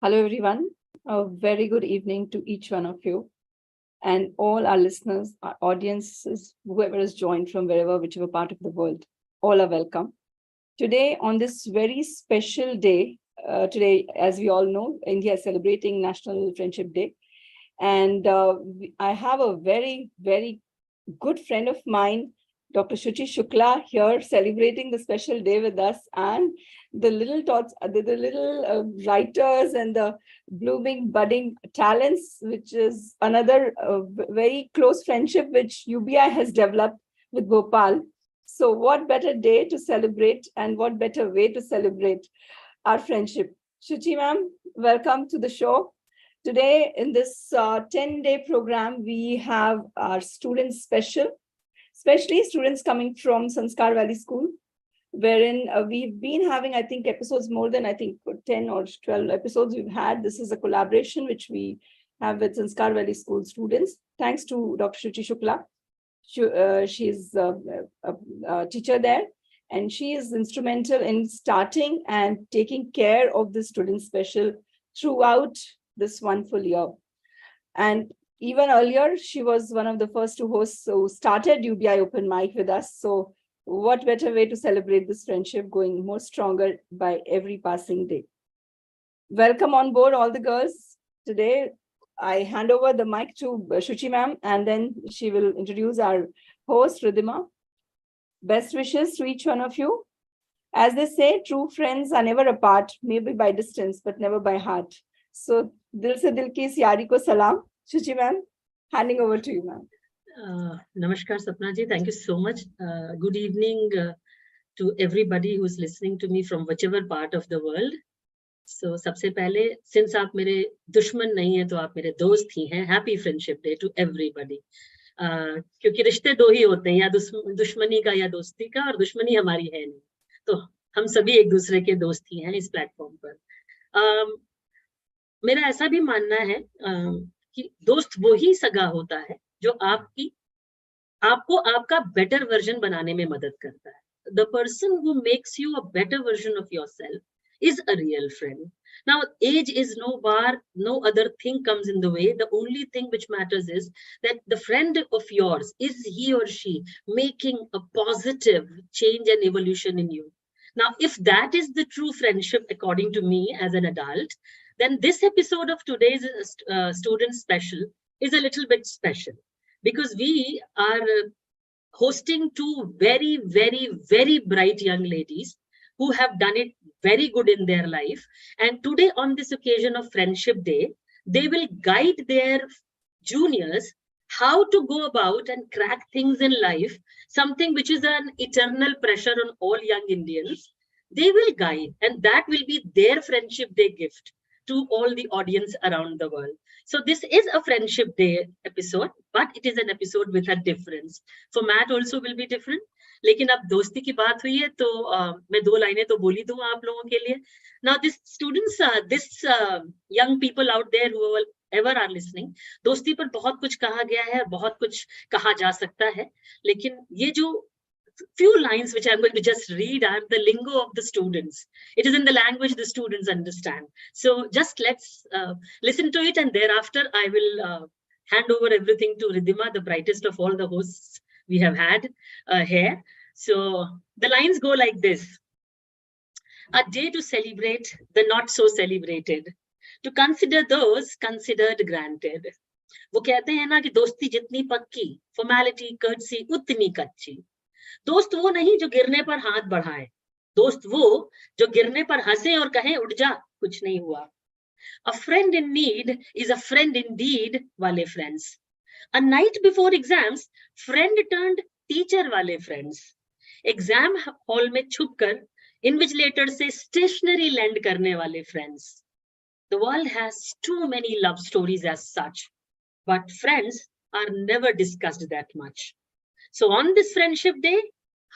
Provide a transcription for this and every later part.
Hello, everyone. A very good evening to each one of you and all our listeners, our audiences, whoever has joined from wherever, whichever part of the world. All are welcome. Today, on this very special day, today, as we all know, India is celebrating National Friendship Day. And I have a very, very good friend of mine, Dr. Shuchi Shukla, here celebrating the special day with us, and the little tots, the little writers and the blooming, budding talents, which is another very close friendship which UBI has developed with Gopal. So, what better day to celebrate, and what better way to celebrate our friendship? Shuchi ma'am, welcome to the show. Today, in this 10-day program, we have our students special, especially students coming from Sanskar Valley School, wherein we've been having, I think, episodes more than, I think, 10 or 12 episodes we've had. This is a collaboration which we have with Sanskar Valley School students. Thanks to Dr. Shuchi Shukla. She's a teacher there, and she is instrumental in starting and taking care of the students special throughout this wonderful year. And even earlier, she was one of the first to host, so started UBI Open Mic with us. So what better way to celebrate this friendship going more stronger by every passing day. Welcome on board, all the girls. Today, I hand over the mic to Shuchi ma'am, and then she will introduce our host, Ridhima. Best wishes to each one of you. As they say, true friends are never apart, maybe by distance, but never by heart. So, dil se dil ki is yaari ko salam. Shuchi ma'am, handing over to you, ma'am. Namaskar, Sapna ji. Thank you so much. Good evening to everybody who is listening to me from whichever part of the world. So, सबसे पहले, since आप मेरे दुश्मन नहीं हैं, तो आप मेरे दोस्त ही हैं. Happy Friendship Day to everybody. क्योंकि रिश्ते दो ही होते हैं, या दुश्मनी का या दोस्ती का, और दुश्मनी हमारी है नहीं. तो हम सभी एक दूसरे के दोस्त ही हैं इस प्लेटफॉर्म पर. मेरा ऐसा भी मानना है कि दोस्त वो ही सगा होता है जो आपको आपका बेटर वर्जन बनाने में मदद करता है. The person who makes you a better version of yourself is a real friend. Now, age is no bar, no other thing comes in the way. The only thing which matters is that the friend of yours, is he or she making a positive change and evolution in you? Now, if that is the true friendship, according to me as an adult, then this episode of today's student special is a little bit special, because we are hosting two very, very, very bright young ladies who have done it very good in their life. And today, on this occasion of Friendship Day, they will guide their juniors how to go about and crack things in life, something which is an eternal pressure on all young Indians. They will guide, and that will be their Friendship Day gift to all the audience around the world. So this is a Friendship Day episode, but it is an episode with a difference. Format also will be different. लेकिन अब दोस्ती की बात हुई है, तो मैं दो लाइनें तो बोली दूं आप लोगों के लिए. Now, this students, this young people out there who will ever are listening, दोस्ती पर बहुत कुछ कहा गया है, बहुत कुछ कहा जा सकता है, लेकिन ये जो few lines which I'm going to just read are the lingo of the students. It is in the language the students understand. So just let's listen to it, and thereafter I will hand over everything to Ridhima, the brightest of all the hosts we have had here. So the lines go like this. A day to celebrate the not so celebrated, to consider those considered granted. वो कहते हैं ना कि दोस्ती जितनी पक्की, formality, courtesy उतनी कच्ची. दोस्त वो नहीं जो गिरने पर हाथ बढ़ाए, दोस्त वो जो गिरने पर हंसे और कहे उठ जा, कुछ नहीं हुआ. A friend in need is a friend indeed, वाले friends. A night before exams, friend turned teacher वाले friends. Exam hall में छुपकर invigilator से stationery lend करने वाले friends. The world has too many love stories as such, but friends are never discussed that much. So on this Friendship Day,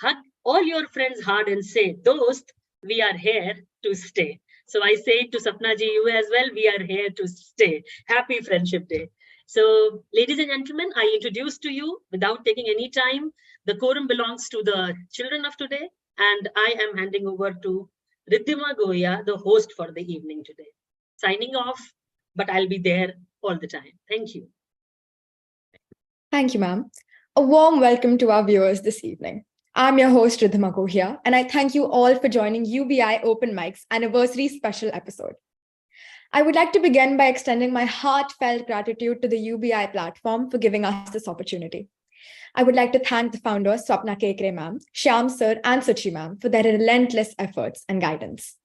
hug all your friends hard and say, Dost, we are here to stay. So I say to Sapna ji, you as well, we are here to stay. Happy Friendship Day. So, ladies and gentlemen, I introduce to you, without taking any time, the quorum belongs to the children of today, and I am handing over to Riddhima Goya, the host for the evening today. signing off, but I'll be there all the time. Thank you. Thank you, ma'am. A warm welcome to our viewers this evening. I'm your host, Ridhima Gohia, and I thank you all for joining UBI Open Mic's anniversary special episode. I would like to begin by extending my heartfelt gratitude to the UBI platform for giving us this opportunity. I would like to thank the founders, Swapna Kekre ma'am, Shyam sir, and Suchi ma'am for their relentless efforts and guidance.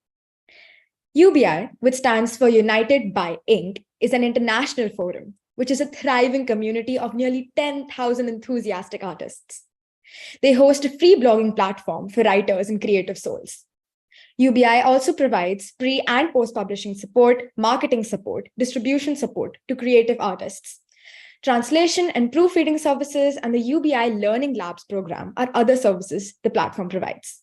UBI, which stands for United by Inc., is an international forum, which is a thriving community of nearly 10,000 enthusiastic artists. They host a free blogging platform for writers and creative souls. UBI also provides pre- and post-publishing support, marketing support, distribution support to creative artists. Translation and proofreading services and the UBI Learning Labs program are other services the platform provides.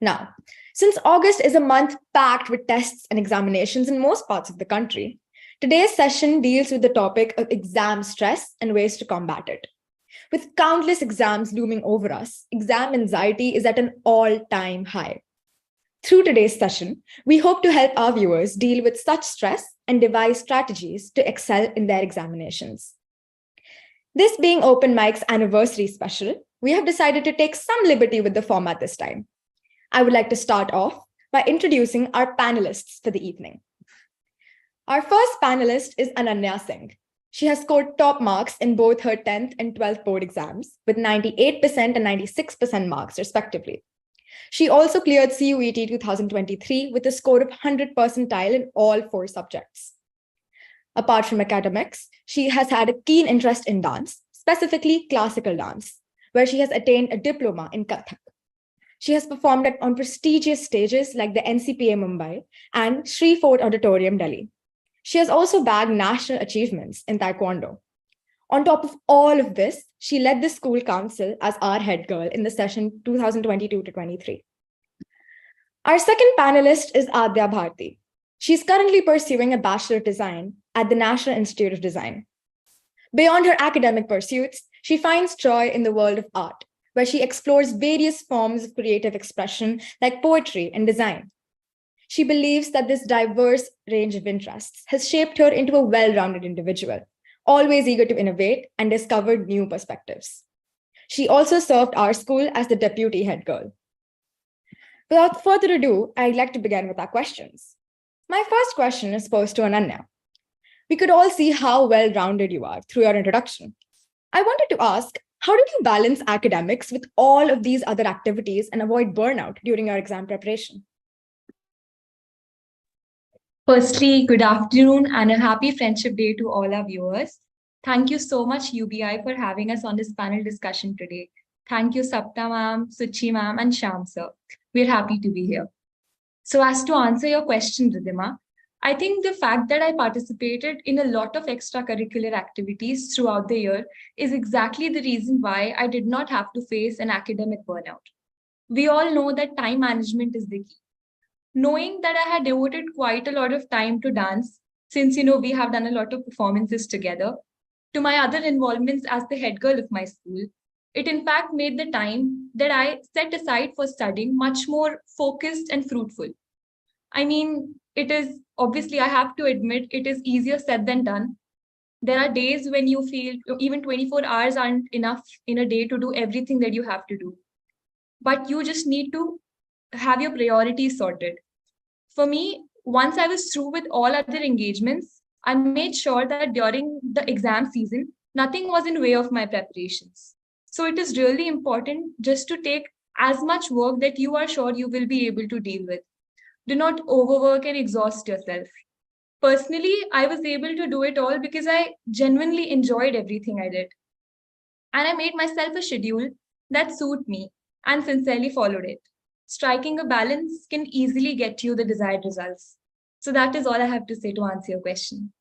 Now, since August is a month packed with tests and examinations in most parts of the country, today's session deals with the topic of exam stress and ways to combat it. With countless exams looming over us, exam anxiety is at an all-time high. Through today's session, we hope to help our viewers deal with such stress and devise strategies to excel in their examinations. This being Open Mic's anniversary special, we have decided to take some liberty with the format this time. I would like to start off by introducing our panelists for the evening. Our first panelist is Ananya Singh. She has scored top marks in both her 10th and 12th board exams with 98% and 96% marks respectively. She also cleared CUET 2023 with a score of 100 percentile in all 4 subjects. Apart from academics, she has had a keen interest in dance, specifically classical dance, where she has attained a diploma in Kathak. She has performed on prestigious stages like the NCPA Mumbai and Sri Fort Auditorium, Delhi. She has also bagged national achievements in Taekwondo. On top of all of this, she led the school council as our head girl in the session 2022-23. Our second panelist is Adya Bharti. She's currently pursuing a Bachelor of Design at the National Institute of Design. Beyond her academic pursuits, she finds joy in the world of art, where she explores various forms of creative expression like poetry and design. She believes that this diverse range of interests has shaped her into a well-rounded individual, always eager to innovate and discover new perspectives. She also served our school as the deputy head girl. Without further ado, I'd like to begin with our questions. My first question is posed to Ananya. We could all see how well-rounded you are through your introduction. I wanted to ask, how did you balance academics with all of these other activities and avoid burnout during your exam preparation? Firstly, good afternoon and a happy Friendship Day to all our viewers. Thank you so much, UBI, for having us on this panel discussion today. Thank you, Sapna ma'am, Suchi ma'am, and Shyam sir. We're happy to be here. So as to answer your question, Ridhima, I think the fact that I participated in a lot of extracurricular activities throughout the year is exactly the reason why I did not have to face an academic burnout. We all know that time management is the key. Knowing that I had devoted quite a lot of time to dance, since we have done a lot of performances together, to my other involvements as the head girl of my school, it in fact made the time that I set aside for studying much more focused and fruitful. I mean, it is obviously, I have to admit, it is easier said than done. There are days when you feel even 24 hours aren't enough in a day to do everything that you have to do. But you just need to have your priorities sorted. For me, once I was through with all other engagements, I made sure that during the exam season, nothing was in way of my preparations. So it is really important just to take as much work that you are sure you will be able to deal with. Do not overwork and exhaust yourself. Personally, I was able to do it all because I genuinely enjoyed everything I did. And I made myself a schedule that suited me and sincerely followed it. Striking a balance can easily get you the desired results. So that is all I have to say to answer your question.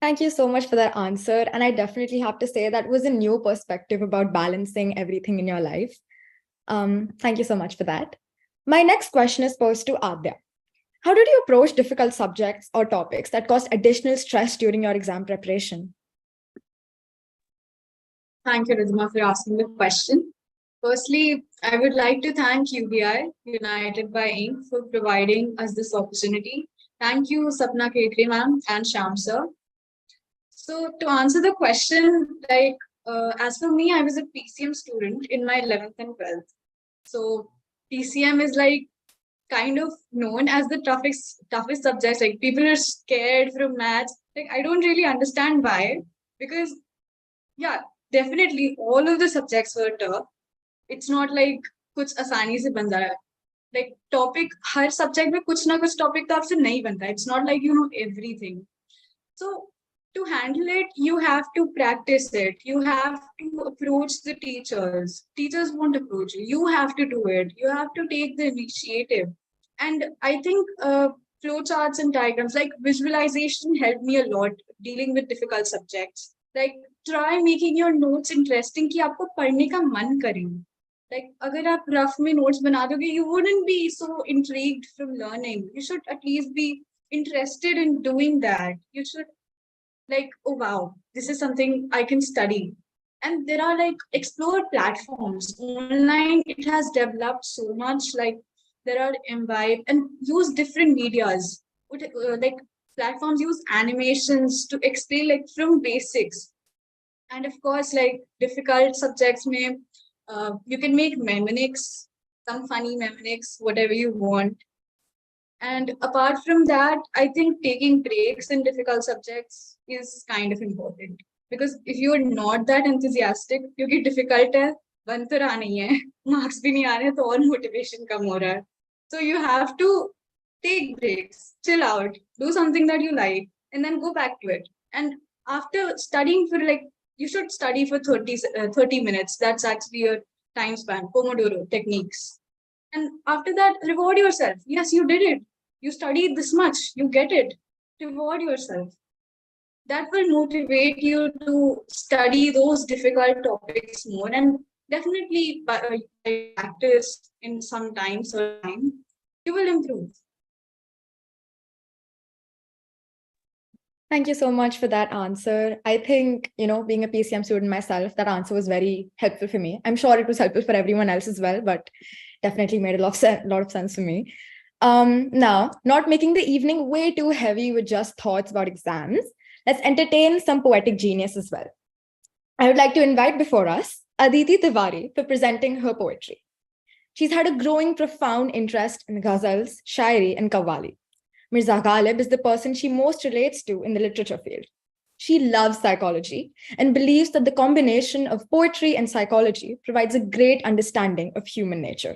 Thank you so much for that answer. And I definitely have to say that was a new perspective about balancing everything in your life. Thank you so much for that. My next question is posed to Adya. How did you approach difficult subjects or topics that caused additional stress during your exam preparation? Thank you, Ridhima, for asking the question. Firstly, I would like to thank UBI, United by Inc., for providing us this opportunity. Thank you, Sapna Khetri ma'am and Sham sir. So to answer the question, as for me, I was a PCM student in my 11th and 12th. So PCM is like kind of known as the toughest subject. Like people are scared from maths. Like I don't really understand why, because yeah, definitely all of the subjects were tough. It's not like कुछ आसानी से बन जाए. Like topic हर subject में कुछ ना कुछ topic तो आपसे नहीं बनता. It's not like you know everything. So to handle it, you have to practice it. You have to approach the teachers. Teachers won't approach you. You have to do it. You have to take the initiative. And I think flowcharts and diagrams, like visualization, helped me a lot dealing with difficult subjects. Like try making your notes interesting कि आपको पढ़ने का मन करे. Like अगर आप rough में notes बना दोगे, you wouldn't be so intrigued from learning. You should at least be interested in doing that. You should like, oh wow, this is something I can study. And there are like explore platforms online. It has developed so much. Like there are imbibe and use different medias. Like platforms use animations to explain like from basics. And of course, like difficult subjects may you can make mnemonics, some funny mnemonics, whatever you want. And apart from that, I think taking breaks in difficult subjects is kind of important. Because if you're not that enthusiastic, क्योंकि difficult है, बन तो रहा नहीं है, marks भी नहीं आ रहे, तो और motivation कम हो रहा है. So you have to take breaks, chill out, do something that you like, and then go back to it. And after studying for like, you should study for 30 minutes. That's actually your time span, Pomodoro techniques. And after that, reward yourself. Yes, you did it. You studied this much. You get it. Reward yourself. That will motivate you to study those difficult topics more. And definitely by practice in some time, you will improve. Thank you so much for that answer. I think, being a PCM student myself, that answer was very helpful for me. I'm sure it was helpful for everyone else as well, but definitely made a lot of sense for me. Now, not making the evening way too heavy with just thoughts about exams, let's entertain some poetic genius as well. I would like to invite before us Aditi Tiwari for presenting her poetry. She's had a growing profound interest in ghazals, shairi, and qawwali. Mirza Ghalib is the person she most relates to in the literature field. She loves psychology and believes that the combination of poetry and psychology provides a great understanding of human nature.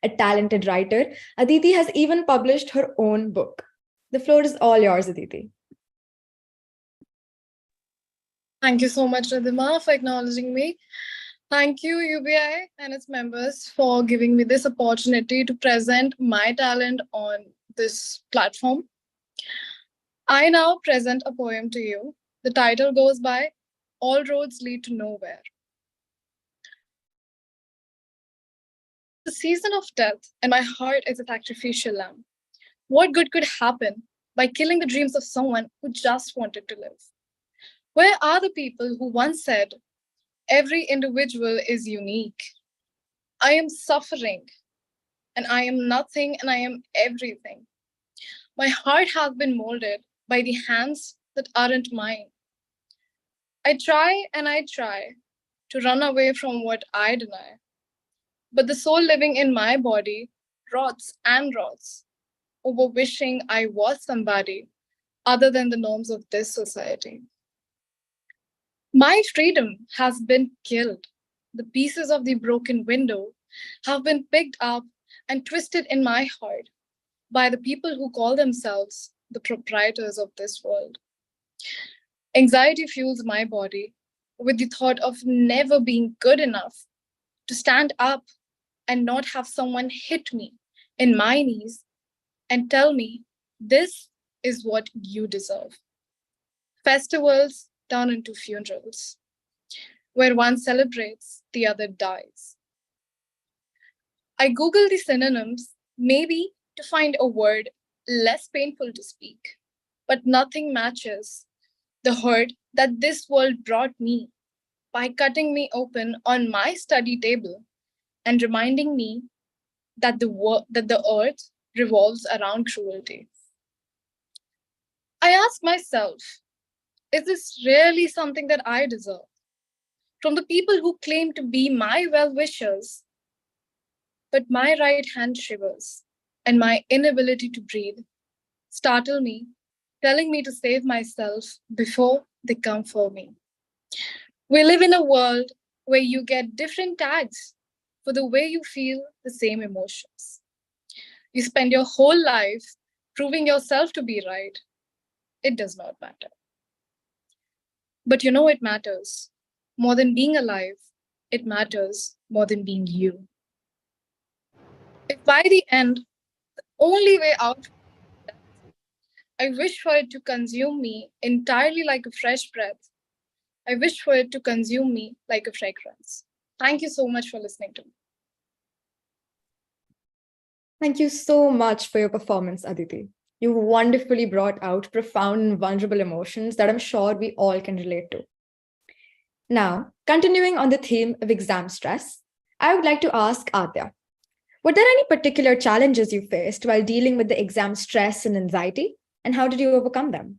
A talented writer, Aditi has even published her own book. The floor is all yours, Aditi. Thank you so much, Ridhima, for acknowledging me. Thank you, UBI and its members, for giving me this opportunity to present my talent on this platform. I now present a poem to you. The title goes by All Roads Lead to Nowhere. The season of death, and my heart is a sacrificial lamb. What good could happen by killing the dreams of someone who just wanted to live? Where are the people who once said, every individual is unique? I am suffering, and I am nothing, and I am everything. My heart has been molded by the hands that aren't mine. I try and I try to run away from what I deny. But the soul living in my body rots and rots over wishing I was somebody other than the norms of this society. My freedom has been killed. The pieces of the broken window have been picked up and twisted in my heart by the people who call themselves the proprietors of this world. Anxiety fuels my body with the thought of never being good enough to stand up and not have someone hit me in my knees and tell me, this is what you deserve. Festivals turn into funerals, where one celebrates, the other dies. I Google the synonyms, maybe to find a word less painful to speak, but nothing matches the hurt that this world brought me by cutting me open on my study table and reminding me that the earth revolves around cruelty. I ask myself, is this really something that I deserve? From the people who claim to be my well-wishers, but my right hand shivers, and my inability to breathe startle me, telling me to save myself before they come for me. We live in a world where you get different tags for the way you feel the same emotions. You spend your whole life proving yourself to be right. It does not matter. But you know it matters. More than being alive, it matters more than being you. If by the end, the only way out, I wish for it to consume me entirely like a fresh breath. I wish for it to consume me like a fragrance. Thank you so much for listening to me. Thank you so much for your performance, Aditi. You wonderfully brought out profound and vulnerable emotions that I'm sure we all can relate to. Now, continuing on the theme of exam stress, I would like to ask Adya, were there any particular challenges you faced while dealing with the exam stress and anxiety, and how did you overcome them?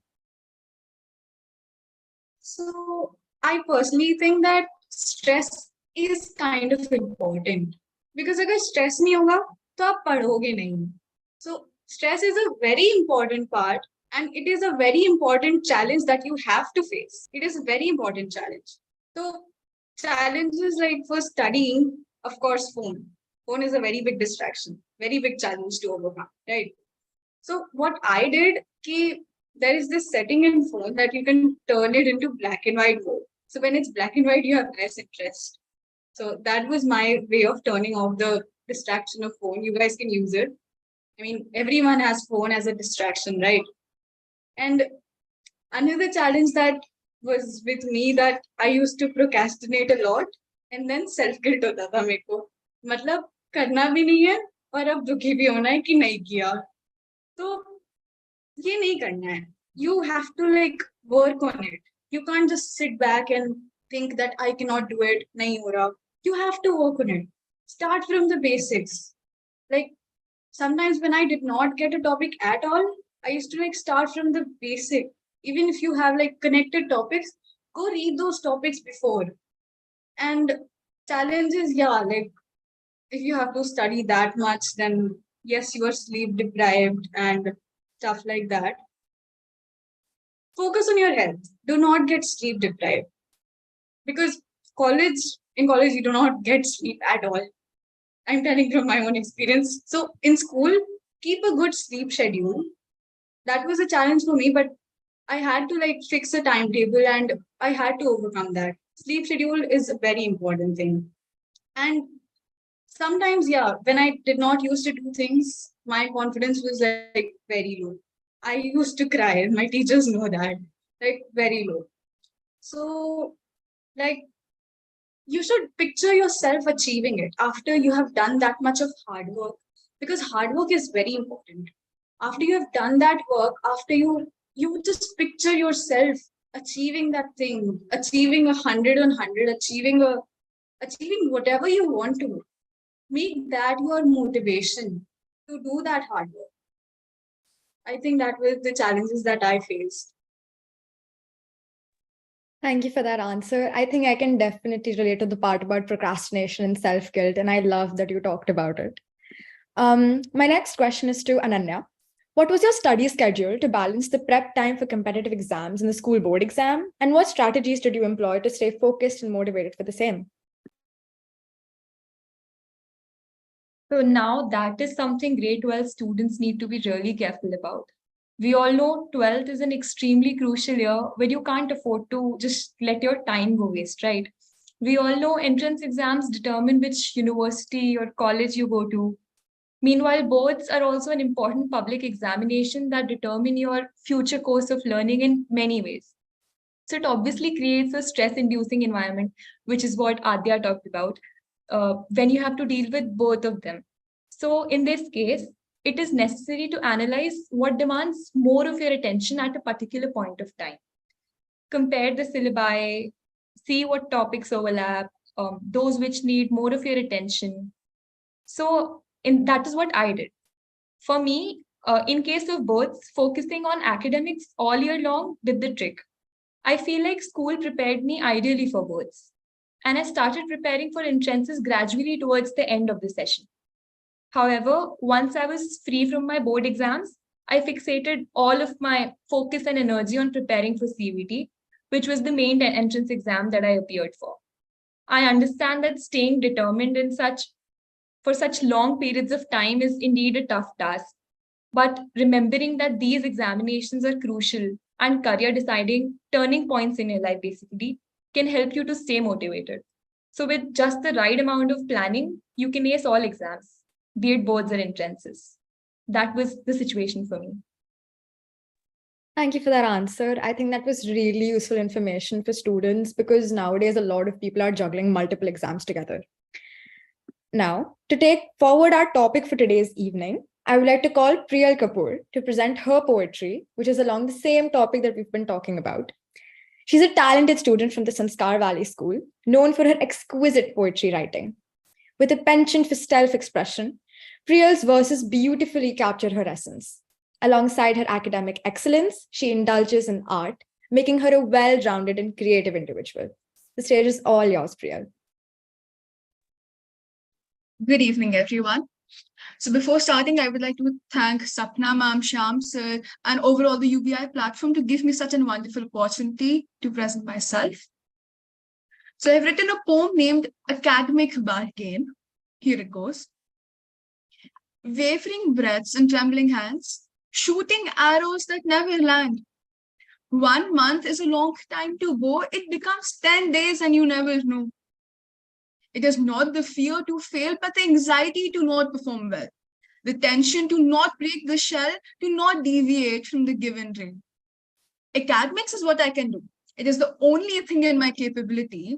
So I personally think that stress is kind of important because अगर stress नहीं होगा तो आप पढ़ोगे नहीं. So stress is a very important part and it is a very important challenge that you have to face. It is a very important challenge. So challenges like for studying, of course, phone. Phone is a very big distraction, very big challenge to overcome, right? So what I did, there is this setting in phone that you can turn it into black and white mode. So when it's black and white, you have less interest. So that was my way of turning off the distraction of phone. You guys can use it. I mean, everyone has phone as a distraction, right? And another challenge that was with me that I used to procrastinate a lot and then self-guilt होता था मेरे को. मतलब करना भी नहीं है और अब दुखी भी होना है कि नहीं किया. तो ये नहीं करना है. You have to like work on it. You can't just sit back and think that I cannot do it. नहीं हो रहा. You have to work on it. Start from the basics. Like sometimes when I did not get a topic at all, I used to like start from the basic. Even if you have like connected topics, go read those topics before. And challenges, yeah, like if you have to study that much, then yes, you are sleep deprived and stuff like that. Focus on your health. Do not get sleep deprived. Because in college, you do not get sleep at all. I'm telling from my own experience. So in school, keep a good sleep schedule. That was a challenge for me, but I had to like fix a timetable and I had to overcome that. Sleep schedule is a very important thing. And sometimes, yeah, when I did not used to do things, my confidence was like very low. I used to cry. My teachers know that, like very low. So, like, you should picture yourself achieving it after you have done that much of hard work, because hard work is very important. After you have done that work, after you just picture yourself achieving that thing, achieving 100 on 100, achieving whatever you want to. Make that your motivation to do that hard work. I think that was the challenges that I faced. Thank you for that answer. I think I can definitely relate to the part about procrastination and self-guilt, and I love that you talked about it. My next question is to Ananya. What was your study schedule to balance the prep time for competitive exams and the school board exam? And what strategies did you employ to stay focused and motivated for the same? So now that is something grade 12 students need to be really careful about. We all know 12th is an extremely crucial year where you can't afford to just let your time go waste, right? We all know entrance exams determine which university or college you go to. Meanwhile, boards are also an important public examination that determine your future course of learning in many ways. So it obviously creates a stress-inducing environment, which is what Adya talked about, when you have to deal with both of them. So in this case, it is necessary to analyze what demands more of your attention at a particular point of time. Compare the syllabi, see what topics overlap, those which need more of your attention. So that is what I did. For me, in case of both, focusing on academics all year long did the trick. I feel like school prepared me ideally for boards, and I started preparing for entrances gradually towards the end of the session. However, once I was free from my board exams, I fixated all of my focus and energy on preparing for CVT, which was the main entrance exam that I appeared for. I understand that staying determined for such long periods of time is indeed a tough task. But remembering that these examinations are crucial and career deciding turning points in your life basically can help you to stay motivated. So with just the right amount of planning, you can ace all exams, be it boards or entrances. That was the situation for me. Thank you for that answer. I think that was really useful information for students because nowadays a lot of people are juggling multiple exams together. Now, to take forward our topic for today's evening, I would like to call Priyal Kapoor to present her poetry, which is along the same topic that we've been talking about. She's a talented student from the Sanskar Valley School, known for her exquisite poetry writing. With a penchant for self-expression, Priyal's verses beautifully capture her essence. Alongside her academic excellence, she indulges in art, making her a well-rounded and creative individual. The stage is all yours, Priyal. Good evening, everyone. So before starting, I would like to thank Sapna ma'am, Sham sir, and overall the UBI platform to give me such a wonderful opportunity to present myself. So I've written a poem named Academic Bargain. Here it goes. Wavering breaths and trembling hands, shooting arrows that never land. 1 month is a long time to go. It becomes 10 days and you never know. It is not the fear to fail, but the anxiety to not perform well. The tension to not break the shell, to not deviate from the given dream. Academics is what I can do. It is the only thing in my capability.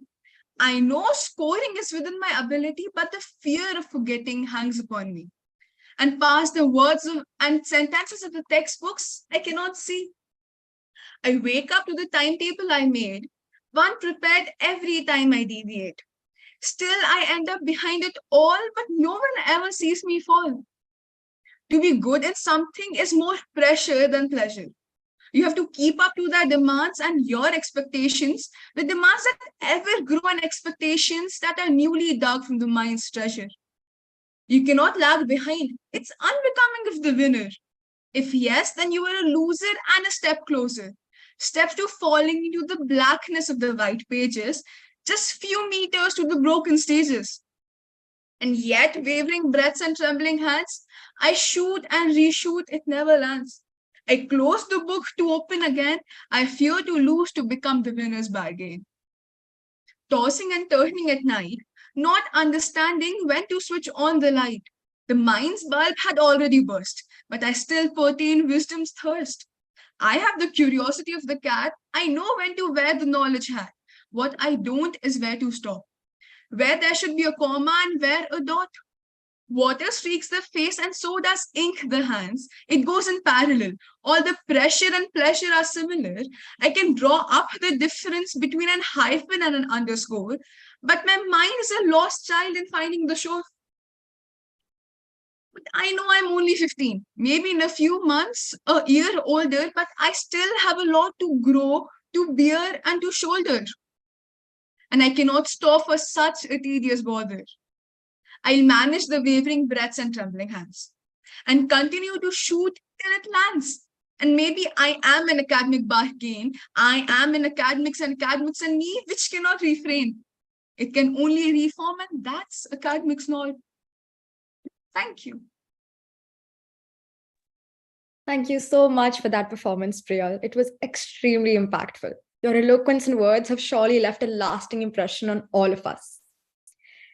I know scoring is within my ability, but the fear of forgetting hangs upon me. And past the words and sentences of the textbooks, I cannot see. I wake up to the timetable I made, one prepared every time I deviate. Still, I end up behind it all, but no one ever sees me fall. To be good in something is more pressure than pleasure. You have to keep up to their demands and your expectations, the demands that ever grow and expectations that are newly dug from the mind's treasure. You cannot lag behind. It's unbecoming of the winner. If yes, then you are a loser and a step closer. Steps to falling into the blackness of the white pages, just few meters to the broken stages. And yet, wavering breaths and trembling hands, I shoot and reshoot, it never lands. I close the book to open again. I fear to lose to become the winner's bargain. Tossing and turning at night, not understanding when to switch on the light. The mind's bulb had already burst, but I still pertain wisdom's thirst. I have the curiosity of the cat. I know when to wear the knowledge hat. What I don't is where to stop. Where there should be a comma and where a dot. Water streaks the face and so does ink the hands. It goes in parallel. All the pressure and pleasure are similar. I can draw up the difference between an hyphen and an underscore, but my mind is a lost child in finding the shore. But I know I'm only 15, maybe in a few months, a year older, but I still have a lot to grow, to bear, and to shoulder. And I cannot stop for such a tedious bother. I'll manage the wavering breaths and trembling hands and continue to shoot till it lands. And maybe I am an academic bargain. I am an academics and me, which cannot refrain. It can only reform, and that's academics know. Thank you. Thank you so much for that performance, Priyal. It was extremely impactful. Your eloquence and words have surely left a lasting impression on all of us.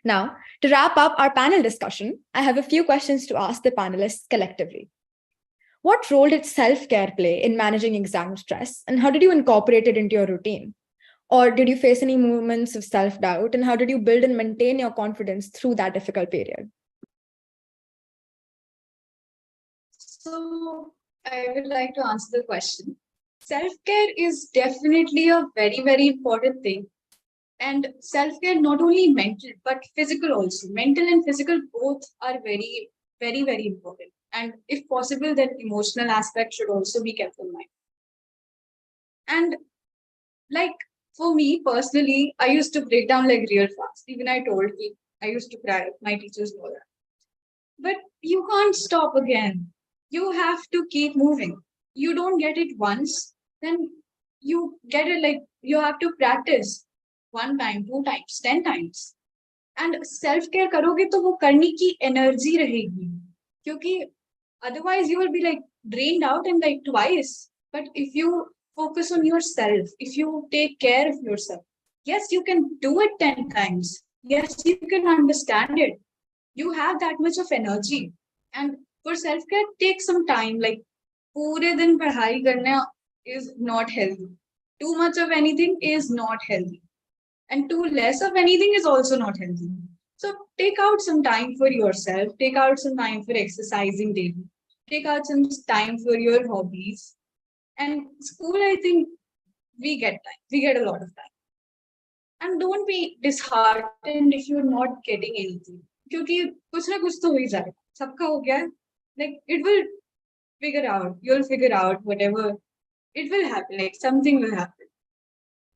Now, to wrap up our panel discussion, I have a few questions to ask the panelists collectively. What role did self-care play in managing exam stress, and how did you incorporate it into your routine? Or did you face any moments of self-doubt, and how did you build and maintain your confidence through that difficult period? So I would like to answer the question. Self-care is definitely a very, very important thing. And self-care, not only mental, but physical also. Mental and physical both are very, very, very important. And if possible, then emotional aspect should also be kept in mind. And like for me personally, I used to break down like real fast. Even I told you, I used to cry. My teachers know that. But you can't stop again. You have to keep moving. You don't get it once, then you get it like you have to practice 1 time, 2 times, 10 times. And self care करोगे तो वो करने की energy रहेगी क्योंकि otherwise you will be like drained out and like twice. But if you focus on yourself, if you take care of yourself, yes, you can do it 10 times. Yes, you can understand it. You have that much of energy. And for self care, take some time. Like पूरे दिन पढ़ाई करना is not healthy. Too much of anything is not healthy. And too less of anything is also not healthy. So take out some time for yourself, take out some time for exercising daily, take out some time for your hobbies. And school, I think we get time, we get a lot of time. And don't be disheartened if you're not getting anything. क्योंकि कुछ ना कुछ तो हो ही जाएगा, सबका हो गया है. Like it will figure out, you'll figure out whatever, it will happen, like something will happen.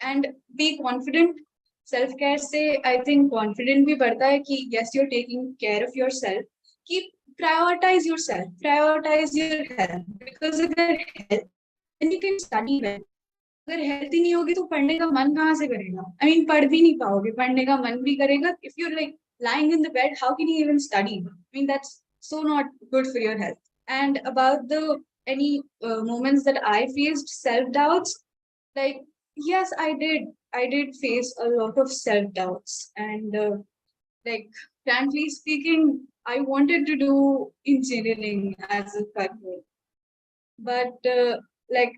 And be confident. Self care से आई थिंक कॉन्फिडेंट भी बढ़ता है कि yes you are taking care of yourself, कि prioritise yourself, prioritise your health, because अगर health then you can study well. अगर health ही नहीं होगी तो पढ़ने का मन कहाँ से करेगा? आई मीन पढ़ भी नहीं पाओगे, पढ़ने का मन भी करेगा. If you like lying in the bed, how can you even study? I mean, that's so not good for your health. And about the any moments that I faced self doubts, like yes, I did face a lot of self doubts. And like frankly speaking, I wanted to do engineering as a career, but like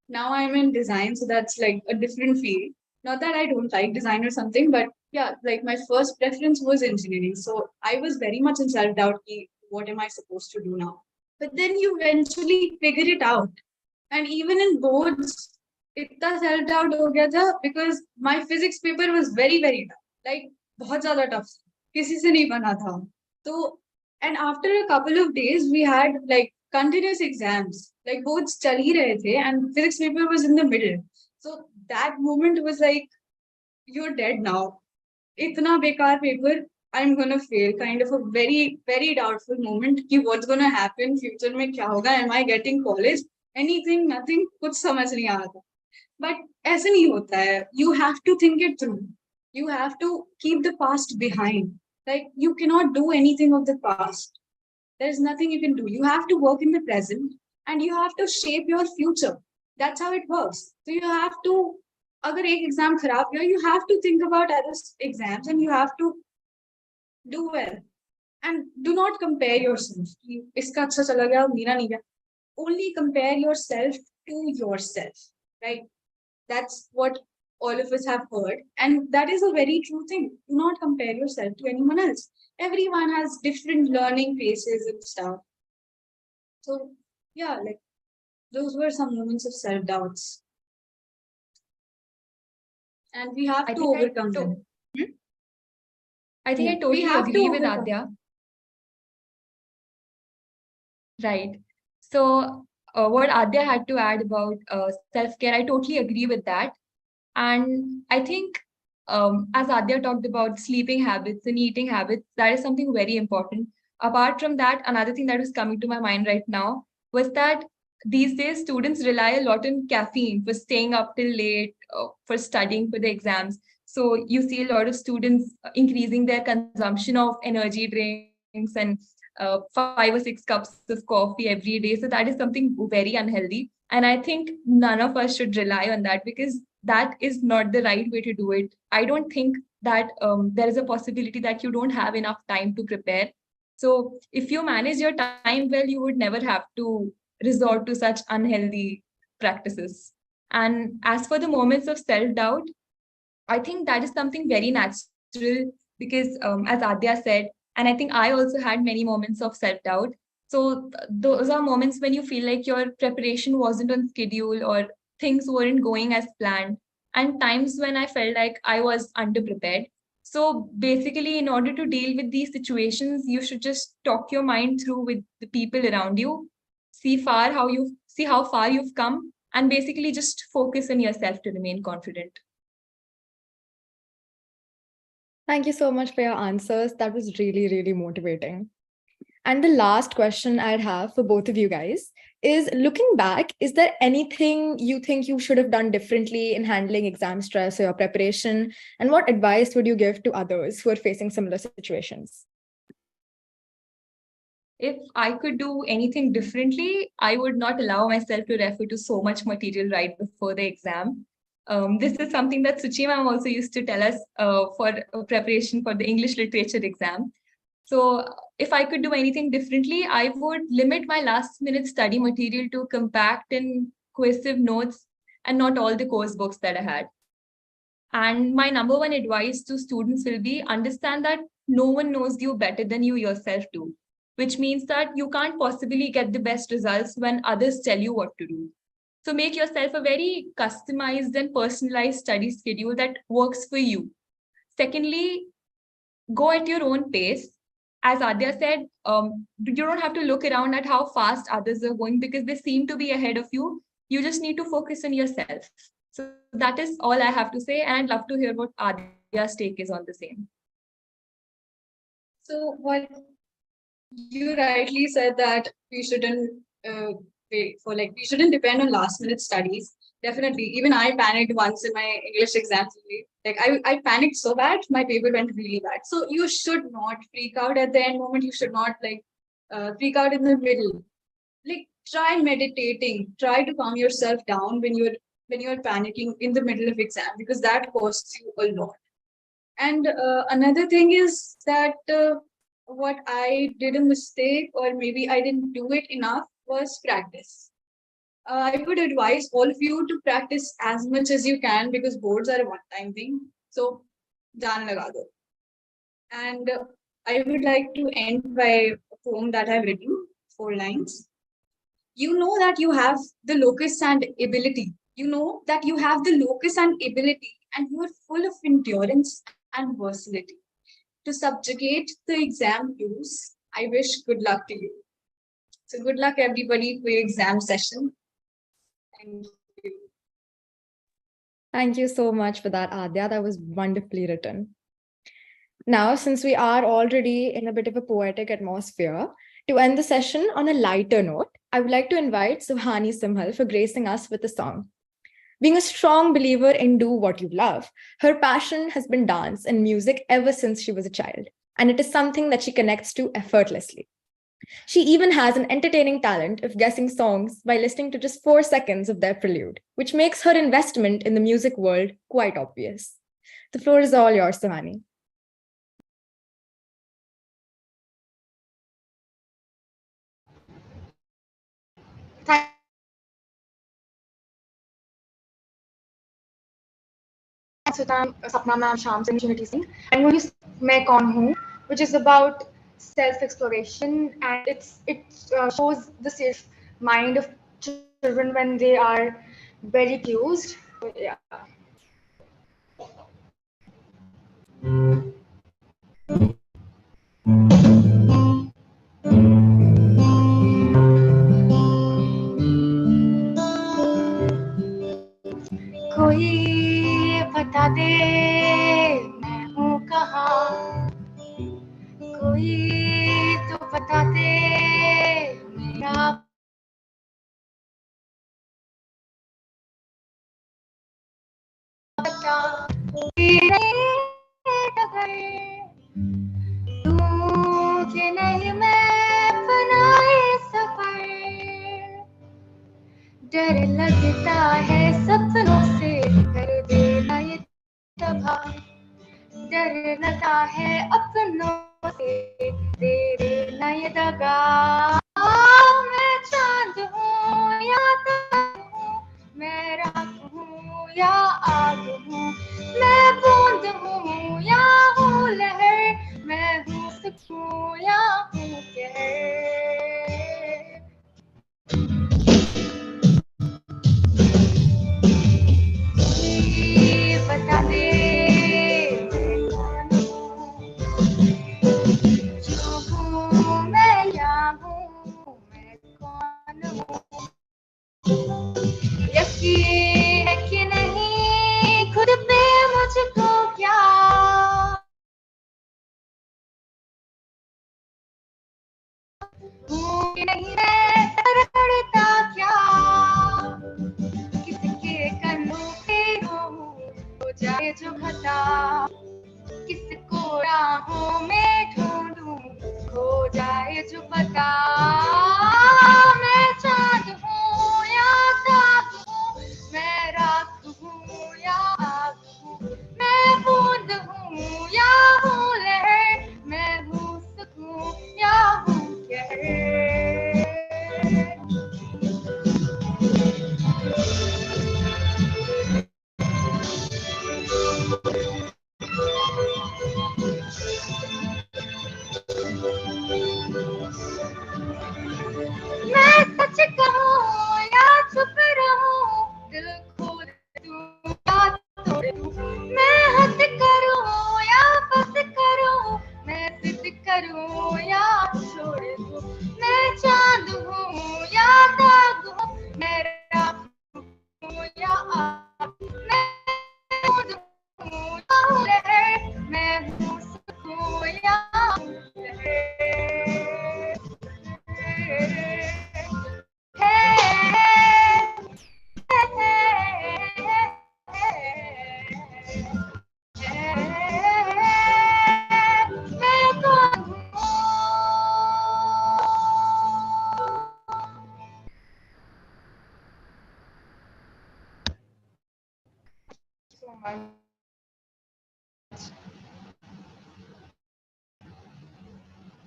now I'm in design, so that's like a different field. Not that I don't like design or something, but yeah, like my first preference was engineering. So I was very much in self doubt. What am I supposed to do now? But then you eventually figure it out. And even in boards, इतना self doubt हो गया था because my physics paper was very very tough. Like बहुत ज़्यादा tough. किसी से नहीं बना था. तो and after a couple of days we had like continuous exams. Like boards चल ही रहे थे and physics paper was in the middle. So that moment was like, you're dead now. इतना बेकार paper, I'm gonna fail. Kind of a very very doubtful moment कि what's gonna happen future में क्या होगा? Am I getting college? Anything, nothing, कुछ समझ नहीं आ रहा था. But ऐसे नहीं होता है. You have to think it through. You have to keep the past behind. Like you cannot do anything of the past. There's nothing you can do. You have to work in the present and you have to shape your future. That's how it works. So you have to, अगर एक exam खराब गया, you have to think about other exams and you have to do well. And do not compare yourself. कि इसका अच्छा चला गया, मेरा नहीं गया. Only compare yourself to yourself, right? That's what all of us have heard. And that is a very true thing. Do not compare yourself to anyone else. Everyone has different learning phases and stuff. So yeah, like those were some moments of self-doubts. And we have to overcome them. I think I We totally have to agree with overcome. Adya. Right. So what Adya had to add about self-care, I totally agree with that. And I think as Adya talked about sleeping habits and eating habits, that is something very important. Apart from that, another thing that was coming to my mind right now was that these days students rely a lot on caffeine for staying up till late, for studying for the exams. So you see a lot of students increasing their consumption of energy drinks and 5 or 6 cups of coffee every day. So that is something very unhealthy. And I think none of us should rely on that because that is not the right way to do it. I don't think that there is a possibility that you don't have enough time to prepare. So if you manage your time well, you would never have to resort to such unhealthy practices. And as for the moments of self-doubt, I think that is something very natural because as Adya said, and I think I also had many moments of self-doubt. So those are moments when you feel like your preparation wasn't on schedule or things weren't going as planned. and times when I felt like I was underprepared. So basically, in order to deal with these situations, you should just talk your mind through with the people around you, see how far you've come, and basically just focus on yourself to remain confident. Thank you so much for your answers. That was really, really motivating. And the last question I'd have for both of you guys is, looking back, is there anything you think you should have done differently in handling exam stress or your preparation? And what advice would you give to others who are facing similar situations? If I could do anything differently, I would not allow myself to refer to so much material right before the exam. This is something that Suchi ma'am also used to tell us for preparation for the English literature exam. So if I could do anything differently, I would limit my last minute study material to compact and cohesive notes and not all the course books that I had. And my number one advice to students will be, understand that no one knows you better than you yourself do, which means that you can't possibly get the best results when others tell you what to do. So make yourself a very customized and personalized study schedule that works for you. Secondly, go at your own pace. As Adya said, you don't have to look around at how fast others are going because they seem to be ahead of you. You just need to focus on yourself. So that is all I have to say. And I'd love to hear what Adya's take is on the same. So what you rightly said, that we shouldn't we shouldn't depend on last minute studies. Definitely. Even I panicked once in my English exam. Like I panicked so bad, my paper went really bad. So you should not freak out at the end moment. You should not freak out in the middle. Like, try meditating, try to calm yourself down when you're panicking in the middle of exam, because that costs you a lot. And another thing is that what I did a mistake, or maybe I didn't do it enough, was practice. I would advise all of you to practice as much as you can, because boards are a one-time thing. So, jaan laga do. And I would like to end by a poem that I've written, 4 lines. You know that you have the locus and ability. You know that you have the locus and ability, and you are full of endurance and versatility to subjugate the exam blues. I wish good luck to you. So good luck, everybody, for your exam session. Thank you. Thank you so much for that, Adya. That was wonderfully written. Now, since we are already in a bit of a poetic atmosphere, to end the session on a lighter note, I would like to invite Suhani Simhal for gracing us with a song. Being a strong believer in do what you love, her passion has been dance and music ever since she was a child, and it is something that she connects to effortlessly. She even has an entertaining talent of guessing songs by listening to just 4 seconds of their prelude, which makes her investment in the music world quite obvious. The floor is all yours, Suhani. Sapna ma'am, Sham Singh, Trinity Singh. I'm going to sing Main Kaun Hoon, which is about self-exploration, and it shows the safe mind of children when they are very confused. Yeah. कोई बता दे मैं हूँ कहाँ, कोई तो बता दे मेरा पता, तू के नहीं मैं बनाए सफर, डर लगता है सपनों से कर देना ये तबाह, डर लगता है अपनों से तेरे ना ये दगा। मैं चांद हूँ या तारा हूँ, मैं राख हूँ या आग हूँ, मैं बूंद हूँ या हूँ लहर, मैं हूँ सुकून या हूँ कहर। बाहों में ढूंढूं खो जाए जो पता मैं चांद हूँ या ताक हूँ मैं राख हूँ या आग हूँ मैं बूंद हूँ या हूँ लहर मैं हूँ सुकून या हूँ कहर मैं सच कहूँ या चुप रहूँ दिल खोल दूँ या तोड़ दूँ मैं हंस करूँ या बस करूँ मैं जिद करूँ या छोड़ दूँ मैं चांद हूँ या दाग हूँ मैं राख हूँ या आग मैं बूंद हूँ या हूँ लहर मैं हूँ सुकून या हूँ लहर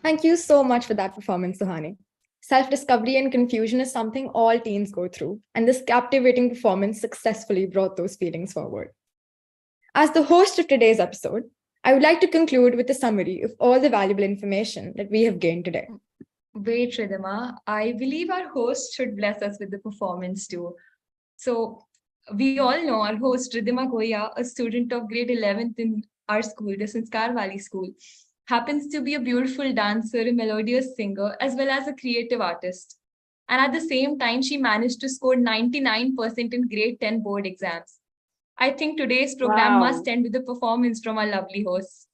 Thank you so much for that performance, Suhani. Self-discovery and confusion is something all teens go through, and this captivating performance successfully brought those feelings forward. As the host of today's episode, I would like to conclude with a summary of all the valuable information that we have gained today. Wait, Ridhima, I believe our host should bless us with the performance too. So, we all know our host, Ridhima Goya, a student of grade 11th in our school, the Sanskar Valley School, happens to be a beautiful dancer, a melodious singer, as well as a creative artist. And at the same time, she managed to score 99% in grade 10 board exams. I think today's program Wow. must end with a performance from our lovely host.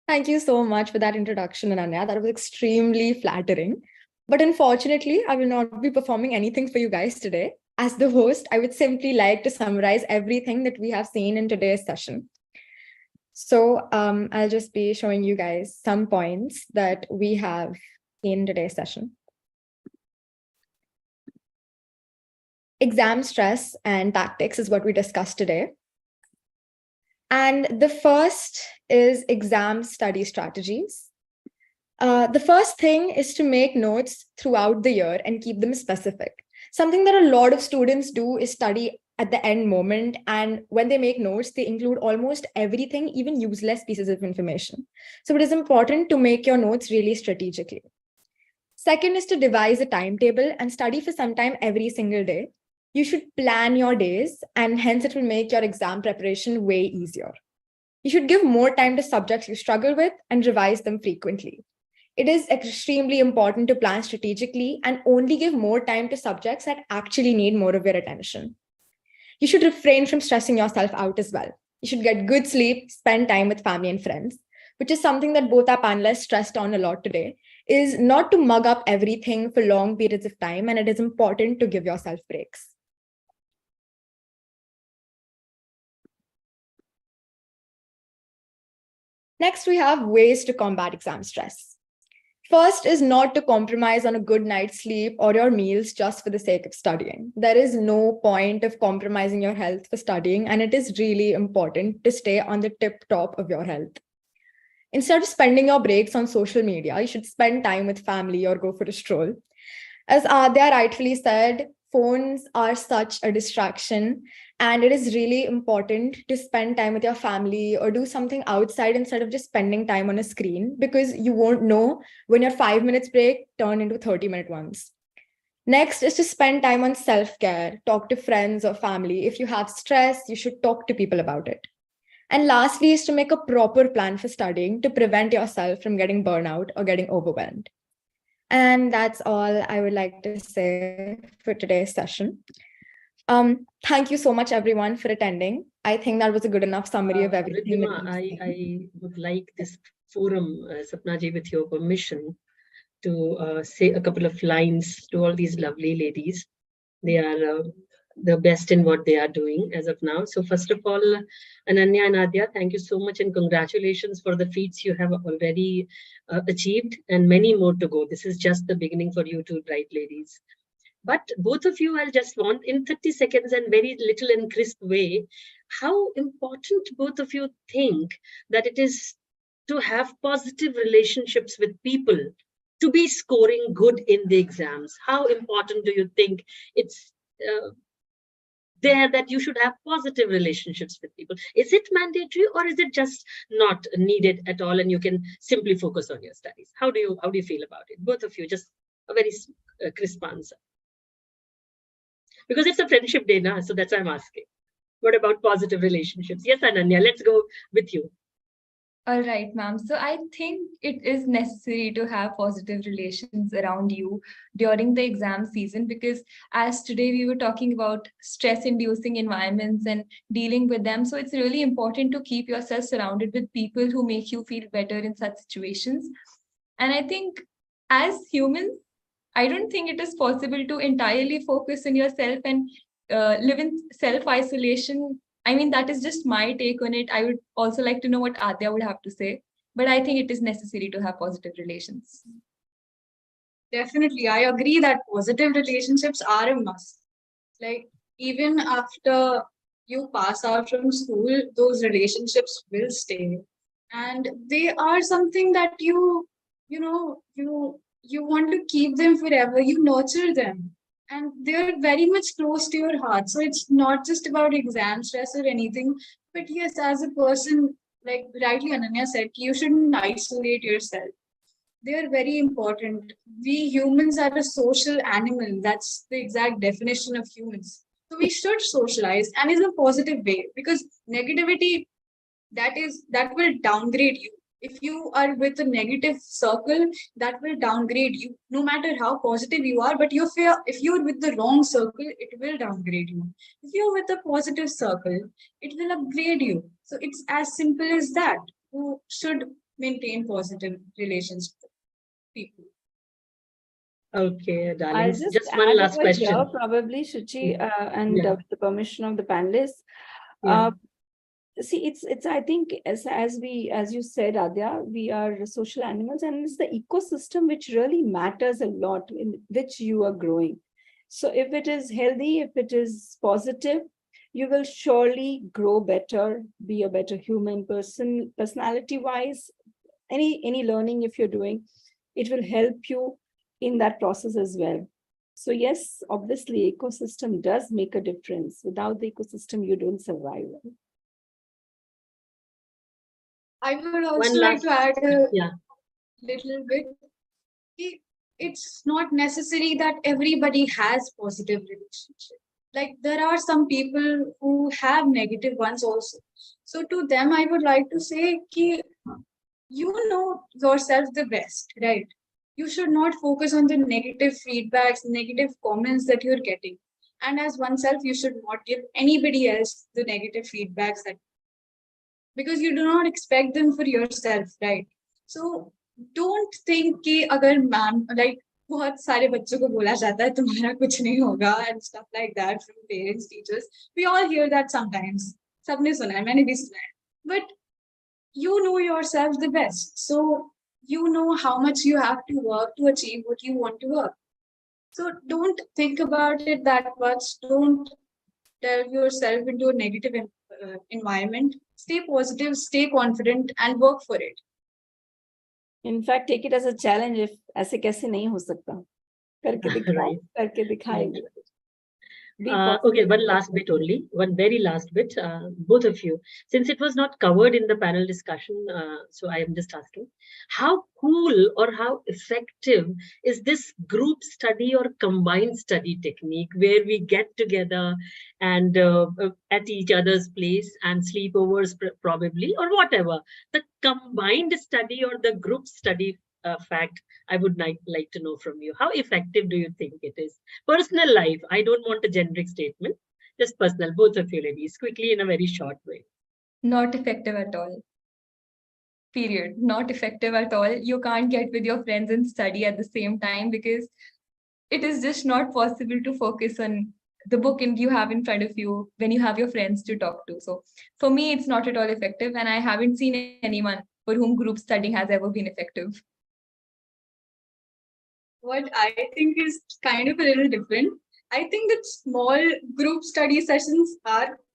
Thank you so much for that introduction, Ananya. That was extremely flattering. But unfortunately, I will not be performing anything for you guys today. As the host, I would simply like to summarize everything that we have seen in today's session. So I'll just be showing you guys some points that we have in today's session. Exam stress and tactics is what we discussed today. And the first is exam study strategies. The first thing is to make notes throughout the year and keep them specific. Something that a lot of students do is study at the end moment. And when they make notes, they include almost everything, even useless pieces of information. So it is important to make your notes really strategically. Second is to devise a timetable and study for some time every single day. You should plan your days, and hence it will make your exam preparation way easier. You should give more time to subjects you struggle with and revise them frequently. It is extremely important to plan strategically and only give more time to subjects that actually need more of your attention. You should refrain from stressing yourself out as well. You should get good sleep, spend time with family and friends, which is something that both our panelists stressed on a lot today, is not to mug up everything for long periods of time, and it is important to give yourself breaks. Next, we have ways to combat exam stress. First is not to compromise on a good night's sleep or your meals just for the sake of studying. There is no point of compromising your health for studying, and it is really important to stay on the tip top of your health. Instead of spending your breaks on social media, you should spend time with family or go for a stroll. As Adya rightfully said, phones are such a distraction, and it is really important to spend time with your family or do something outside instead of just spending time on a screen, because you won't know when your 5 minutes break turn into 30-minute ones. Next is to spend time on self-care, talk to friends or family. If you have stress, you should talk to people about it. And lastly is to make a proper plan for studying to prevent yourself from getting burnout or getting overwhelmed. And that's all I would like to say for today's session. Thank you so much, everyone, for attending. I think that was a good enough summary of everything. Ridhima, I would like this forum, Sapnaji, with your permission, to say a couple of lines to all these lovely ladies. They are the best in what they are doing as of now. So first of all, Ananya and Adya, thank you so much and congratulations for the feats you have already achieved and many more to go. This is just the beginning for you two bright ladies. But both of you, I'll just want in 30 seconds and very little and crisp way, how important both of you think that it is to have positive relationships with people to be scoring good in the exams. How important do you think it's there that you should have positive relationships with people? Is it mandatory or is it just not needed at all and you can simply focus on your studies? How do you feel about it? Both of you, just a very crisp answer. Because it's a friendship day now, so that's why I'm asking. What about positive relationships? Yes, Ananya, let's go with you. All right, ma'am. So I think it is necessary to have positive relations around you during the exam season, because as today we were talking about stress-inducing environments and dealing with them. So it's really important to keep yourself surrounded with people who make you feel better in such situations. And I think as humans, I don't think it is possible to entirely focus on yourself and live in self-isolation. I mean, that is just my take on it. I would also like to know what Adya would have to say, but I think it is necessary to have positive relations. Definitely, I agree that positive relationships are a must. Like, even after you pass out from school, those relationships will stay. And they are something that you want to keep them forever. You nurture them. And they're very much close to your heart. So it's not just about exam stress or anything. But yes, as a person, like rightly Ananya said, you shouldn't isolate yourself. They are very important. We humans are a social animal. That's the exact definition of humans. So we should socialize and in a positive way, because negativity that will downgrade you. If you are with a negative circle, that will downgrade you, no matter how positive you are. But if you're with the wrong circle, it will downgrade you. If you're with a positive circle, it will upgrade you. So it's as simple as that. You should maintain positive relations with people. Okay, I'll darlings, just just add one last over question. here, probably, Shuchi, and Yeah. with the permission of the panelists. Yeah. See, it's I think as you said, Adya, we are social animals, and it's the ecosystem which really matters a lot in which you are growing. So if it is healthy, if it is positive, you will surely grow better, be a better human person, personality-wise. Any learning if you're doing, it will help you in that process as well. So yes, obviously, ecosystem does make a difference. Without the ecosystem, you don't survive. I would also One like last, to add a yeah. little bit. It's not necessary that everybody has positive relationships. Like, there are some people who have negative ones also. So to them, I would like to say, ki, you know yourself the best, right? You should not focus on the negative feedbacks, negative comments that you're getting. And as oneself, you should not give anybody else the negative feedbacks that, because you do not expect them for yourself, right? So don't think कि अगर ma'am like बहुत सारे बच्चों को बोला जाता है तुम्हारा कुछ नहीं होगा and stuff like that from parents, teachers. We all hear that sometimes. सबने सुना है, मैंने भी सुना है. But you know yourself the best. So you know how much you have to work to achieve what you want to work. So don't think about it that much. Don't delve yourself into a negative environment. Stay positive, stay confident, and work for it. In fact, take it as a challenge. If ऐसे कैसे नहीं हो सकता, करके दिखाओ, Right. करके दिखाएंगे. Okay, one last bit only, one very last bit, both of you. Since it was not covered in the panel discussion, so I am just asking, how cool or how effective is this group study or combined study technique where we get together and at each other's place and sleepovers probably or whatever? The combined study or the group study fact, I would like to know from you. How effective do you think it is? Personal life, I don't want a generic statement, just personal, both of you ladies, quickly in a very short way. Not effective at all. Period. Not effective at all. You can't get with your friends and study at the same time because it is just not possible to focus on the book and you have in front of you when you have your friends to talk to. So for me, it's not at all effective, and I haven't seen anyone for whom group studying has ever been effective. What I think is kind of a little different. I think that small group study sessions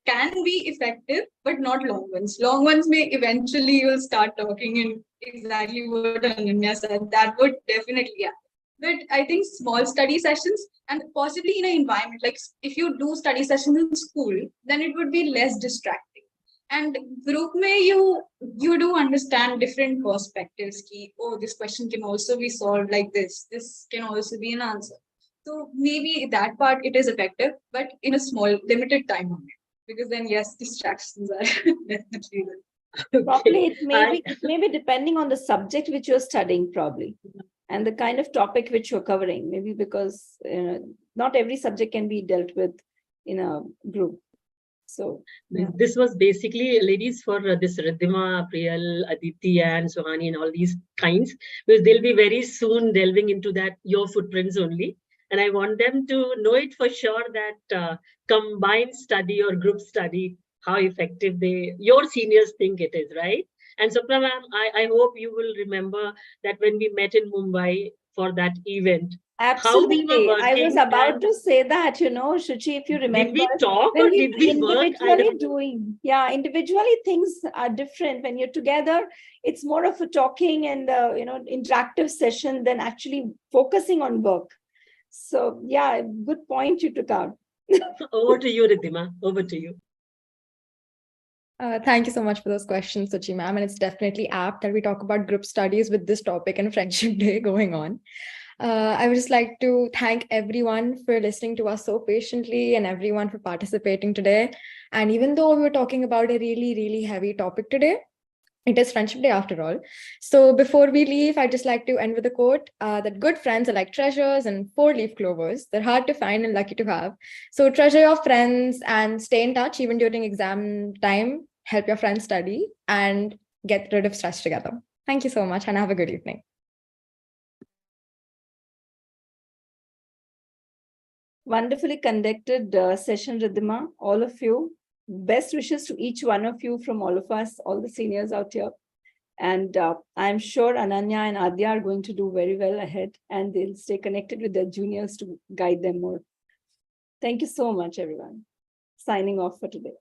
can be effective, but not long ones. Long ones may eventually you'll start talking and exactly what Ananya said. That would definitely, yeah. But I think small study sessions and possibly in an environment like if you do study sessions in school, then it would be less distracting. And group mein you do understand different perspectives. Ki, oh, this question can also be solved like this. This can also be an answer. So maybe that part it is effective, but in a small limited time only. Because then yes, distractions are definitely there. Probably it may I- be, it may be depending on the subject which you're studying, probably, and the kind of topic which you're covering. Maybe because not every subject can be dealt with in a group. So yeah. This was basically, ladies, for this Riddhima, Priyal, Aditi, and Sohani, and all these kinds, because they'll be very soon delving into that, your footprints only. And I want them to know it for sure that combined study or group study, how effective your seniors think it is, right? And Sapna ma'am, I hope you will remember that when we met in Mumbai for that event, how we Absolutely. were I was working about and to say that, Shuchi, if you remember. did we talk when or did we work? I individually don't doing, yeah, individually things are different. When you're together, it's more of a talking and interactive session than actually focusing on work. So yeah, good point you took out. Over to you, Riddhima. Over to you. Thank you so much for those questions, Suchi ma'am. And it's definitely apt that we talk about group studies with this topic and Friendship Day going on. I would just like to thank everyone for listening to us so patiently and everyone for participating today. And even though we were talking about a really, really heavy topic today, it is Friendship Day after all. So before we leave, I'd just like to end with a quote that good friends are like treasures and four-leaf clovers. They're hard to find and lucky to have. So treasure your friends and stay in touch even during exam time. Help your friends study and get rid of stress together. Thank you so much and have a good evening. Wonderfully conducted session, Riddhima. All of you. Best wishes to each one of you from all of us, all the seniors out here. And I'm sure Ananya and Adya are going to do very well ahead, and they'll stay connected with their juniors to guide them more. Thank you so much, everyone. Signing off for today.